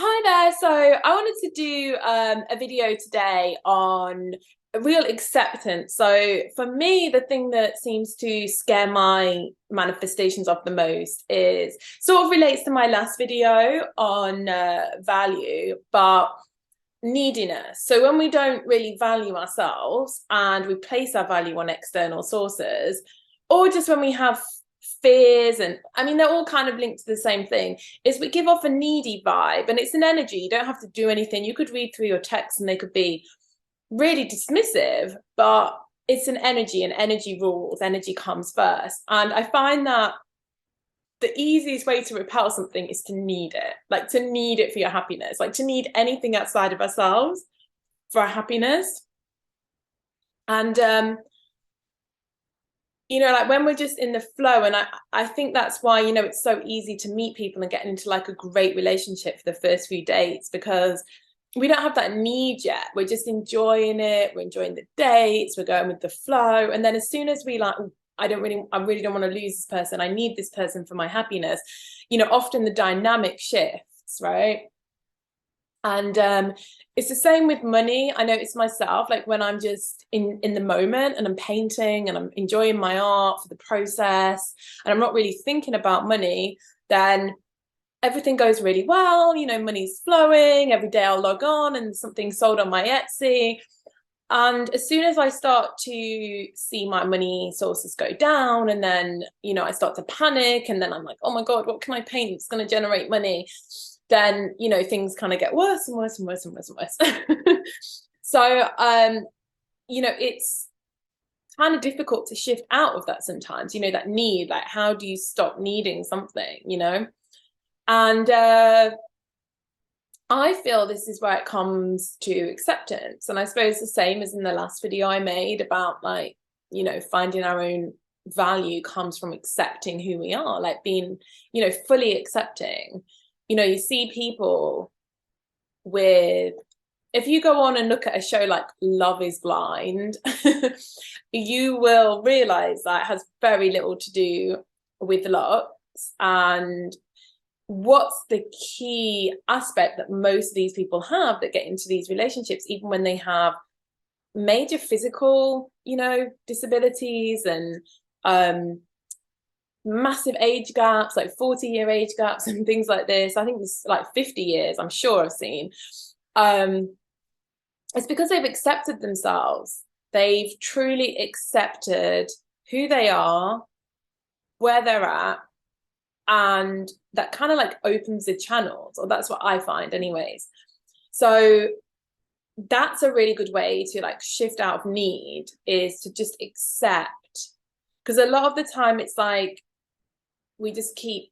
Hi there. So I wanted to do a video today on real acceptance. So for me, the thing that seems to scare my manifestations off the most is sort of relates to my last video on value, but neediness. So when we don't really value ourselves and we place our value on external sources, or just when we have fears, and I mean they're all kind of linked to the same thing, is we give off a needy vibe, and it's an energy. You don't have to do anything. You could read through your texts and they could be really dismissive, but it's an energy, and energy rules. Energy comes first. And I find that the easiest way to repel something is to need it, like to need it for your happiness, like to need anything outside of ourselves for our happiness. And like when we're just in the flow, and I think that's why, it's so easy to meet people and get into like a great relationship for the first few dates, because we don't have that need yet. We're just enjoying it. We're enjoying the dates. We're going with the flow. And then as soon as we like, I really don't want to lose this person. I need this person for my happiness. Often the dynamic shifts, right? And it's the same with money. I notice myself, like when I'm just in the moment and I'm painting and I'm enjoying my art for the process and I'm not really thinking about money, then everything goes really well. Money's flowing. Every day I'll log on and something sold on my Etsy. And as soon as I start to see my money sources go down, and then, I start to panic, and then I'm like, oh my God, what can I paint that's going to generate money? Then, things kind of get worse and worse and worse and worse and worse. So, it's kind of difficult to shift out of that sometimes, that need, like, how do you stop needing something? And I feel this is where it comes to acceptance. And I suppose the same as in the last video I made about, like, finding our own value comes from accepting who we are, like being, fully accepting. You see people with, if you go on and look at a show like Love is Blind, you will realize that it has very little to do with looks. And what's the key aspect that most of these people have that get into these relationships, even when they have major physical, disabilities and massive age gaps, like 40-year age gaps and things like this. I think it's like 50 years, I'm sure I've seen. It's because they've accepted themselves. They've truly accepted who they are, where they're at, and that kind of like opens the channels, or that's what I find anyways. So that's a really good way to like shift out of need, is to just accept. Because a lot of the time it's like we just keep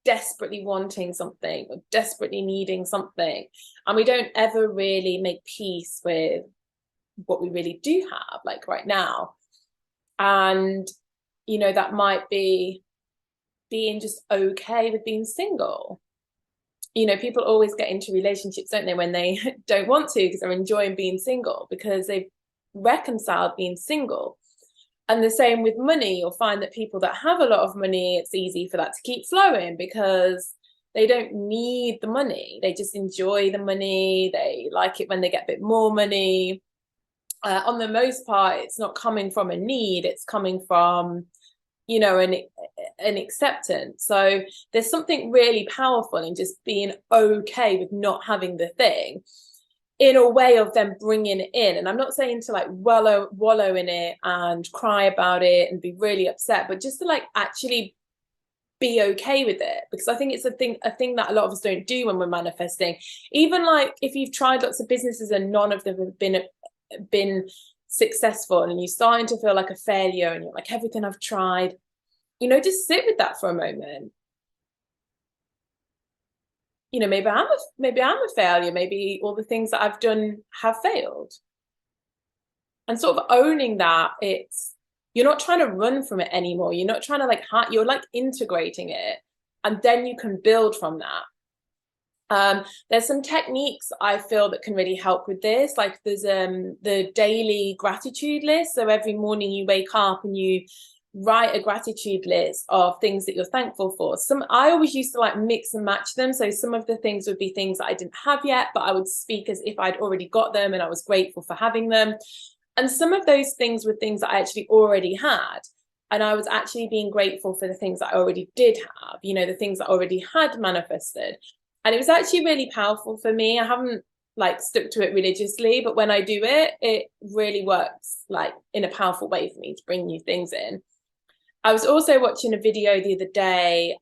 desperately wanting something or desperately needing something, and we don't ever really make peace with what we really do have, like right now. And that might be being just okay with being single. People always get into relationships, don't they, when they don't want to, because they're enjoying being single, because they've reconciled being single. And the same with money. You'll find that people that have a lot of money, it's easy for that to keep flowing because they don't need the money. They just enjoy the money. They like it when they get a bit more money. On the most part, it's not coming from a need. It's coming from, an acceptance. So there's something really powerful in just being okay with not having the thing, in a way of them bringing it in. And I'm not saying to like wallow in it and cry about it and be really upset, but just to like actually be okay with it. Because I think it's a thing that a lot of us don't do when we're manifesting. Even like if you've tried lots of businesses and none of them have been successful, and you're starting to feel like a failure, and you're like, everything I've tried, just sit with that for a moment. Maybe I'm a failure. Maybe all the things that I've done have failed. And sort of owning that, you're not trying to run from it anymore. You're not trying to like you're like integrating it, and then you can build from that. There's some techniques I feel that can really help with this. Like there's the daily gratitude list. So every morning you wake up and you write a gratitude list of things that you're thankful for. I always used to like mix and match them. So some of the things would be things that I didn't have yet, but I would speak as if I'd already got them and I was grateful for having them. And some of those things were things that I actually already had. And I was actually being grateful for the things that I already did have, you know, the things that I already had manifested. And it was actually really powerful for me. I haven't like stuck to it religiously, but when I do it, it really works like in a powerful way for me to bring new things in. I was also watching a video the other day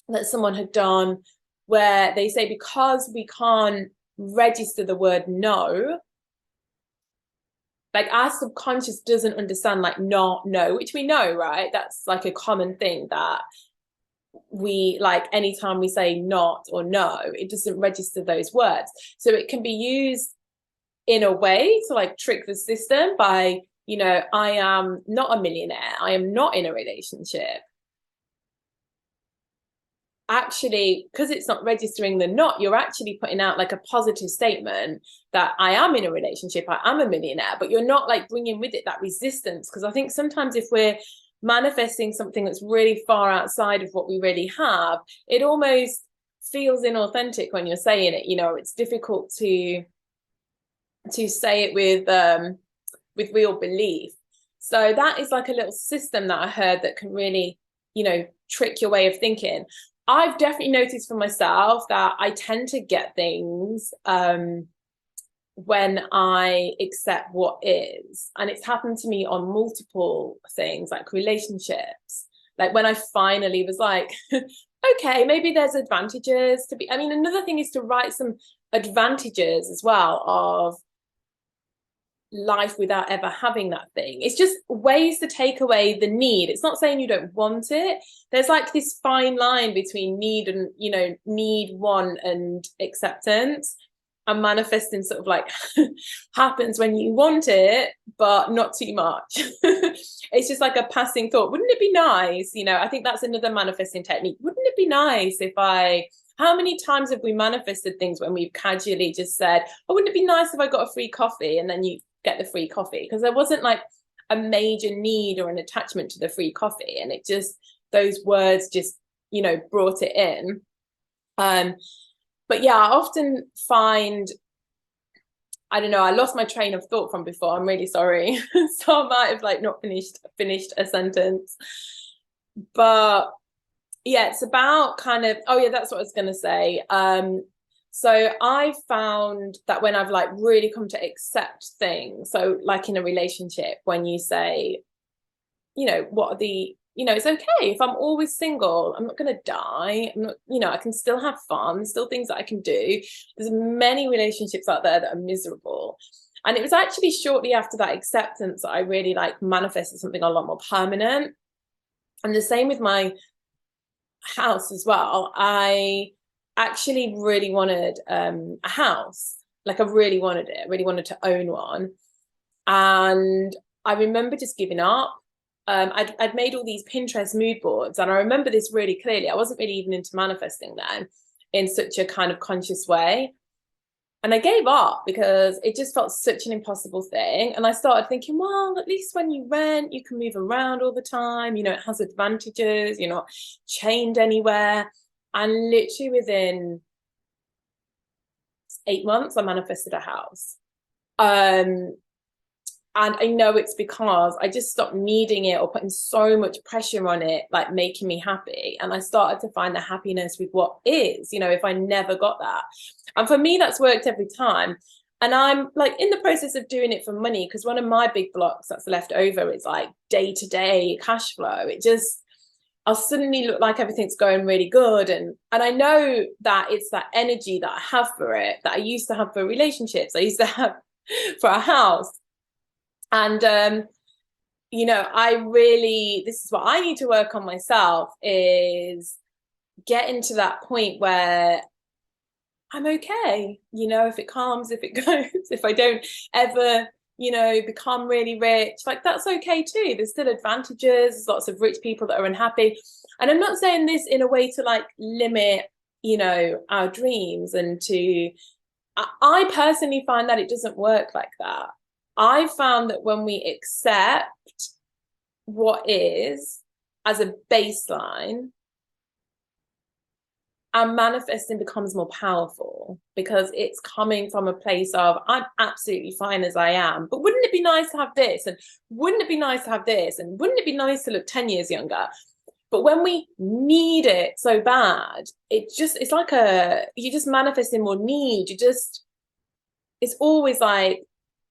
that someone had done where they say because we can't register the word no, like our subconscious doesn't understand like not no, which we know, right? That's like a common thing that we like anytime we say not or no, it doesn't register those words. So it can be used in a way to like trick the system by, you know, I am not a millionaire, I am not in a relationship. Actually, because it's not registering the not, you're actually putting out like a positive statement that I am in a relationship, I am a millionaire, but you're not like bringing with it that resistance. Because I think sometimes if we're manifesting something that's really far outside of what we really have, it almost feels inauthentic when you're saying it. You know, it's difficult to say it with real belief. So that is like a little system that I heard that can really, you know, trick your way of thinking. I've definitely noticed for myself that I tend to get things when I accept what is. And it's happened to me on multiple things, like relationships. Like when I finally was like, okay, maybe there's advantages to be. I mean, another thing is to write some advantages as well of life without ever having that thing. It's just ways to take away the need. It's not saying you don't want it. There's like this fine line between need and, you know, need, want, and acceptance. And manifesting sort of like happens when you want it, but not too much. It's just like a passing thought. Wouldn't it be nice? You know, I think that's another manifesting technique. Wouldn't it be nice if how many times have we manifested things when we've casually just said, oh, wouldn't it be nice if I got a free coffee? And then you get the free coffee, because there wasn't like a major need or an attachment to the free coffee. And it just, those words just, you know, brought it in. But yeah, I often find, I don't know, I lost my train of thought from before. I'm really sorry. So I might have like not finished a sentence. But yeah, it's about kind of, oh yeah, that's what I was going to say. So I found that when I've like really come to accept things, so like in a relationship, when you say, you know, what are the, you know, it's okay if I'm always single, I'm not going to die. I'm not, you know, I can still have fun, still things that I can do. There's many relationships out there that are miserable. And it was actually shortly after that acceptance that I really like manifested something a lot more permanent. And the same with my house as well. I actually really wanted a house. Like I really wanted it. I really wanted to own one. And I remember just giving up. I'd made all these Pinterest mood boards, and I remember this really clearly. I wasn't really even into manifesting then in such a kind of conscious way. And I gave up because it just felt such an impossible thing. And I started thinking, well, at least when you rent, you can move around all the time. You know, it has advantages. You're not chained anywhere. And literally within 8 months, I manifested a house. And I know it's because I just stopped needing it or putting so much pressure on it, like making me happy. And I started to find the happiness with what is, you know, if I never got that. And for me, that's worked every time. And I'm like in the process of doing it for money, because one of my big blocks that's left over is like day-to-day cash flow. It just, I'll suddenly look like everything's going really good. And I know that it's that energy that I have for it, that I used to have for relationships, I used to have for a house. And you know, this is what I need to work on myself, is getting to that point where I'm okay, you know, if it comes, if it goes, if I don't ever, you know, become really rich, like that's okay too. There's still advantages. There's lots of rich people that are unhappy. And I'm not saying this in a way to like limit, you know, our dreams, and I personally find that it doesn't work like that. I found that when we accept what is as a baseline, and manifesting becomes more powerful because it's coming from a place of, I'm absolutely fine as I am, but wouldn't it be nice to have this? And wouldn't it be nice to have this? And wouldn't it be nice to look 10 years younger? But when we need it so bad, it's like you just manifesting more need. It's always like,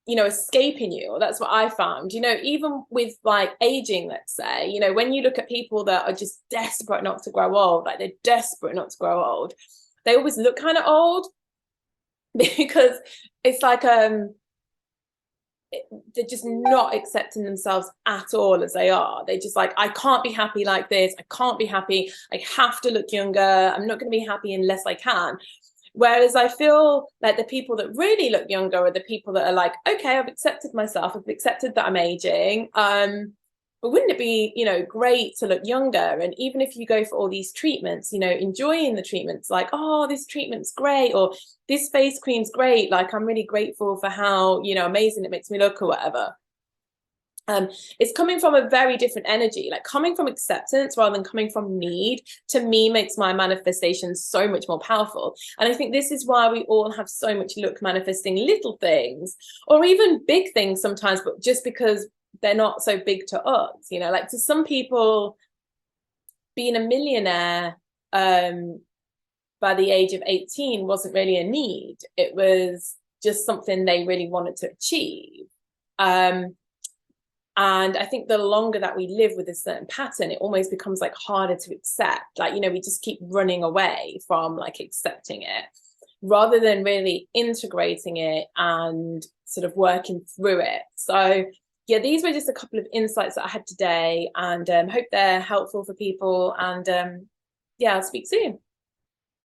escaping you. That's what I found, even with like aging, let's say, when you look at people that are just desperate not to grow old, like they're desperate not to grow old, they always look kind of old because it's like, they're just not accepting themselves at all as they are. They're just like, I can't be happy like this. I can't be happy. I have to look younger. I'm not going to be happy unless I can. Whereas I feel like the people that really look younger are the people that are like, okay, I've accepted myself. I've accepted that I'm aging. But wouldn't it be, great to look younger? And even if you go for all these treatments, enjoying the treatments, like, oh, this treatment's great, or this face cream's great. Like, I'm really grateful for how, amazing it makes me look or whatever. It's coming from a very different energy, like coming from acceptance rather than coming from need, to me makes my manifestation so much more powerful. And I think this is why we all have so much luck manifesting little things or even big things sometimes, but just because they're not so big to us, like to some people, being a millionaire by the age of 18 wasn't really a need. It was just something they really wanted to achieve. And I think the longer that we live with a certain pattern, it almost becomes like harder to accept. Like, we just keep running away from like accepting it rather than really integrating it and sort of working through it. So yeah, these were just a couple of insights that I had today, and hope they're helpful for people. And yeah, I'll speak soon.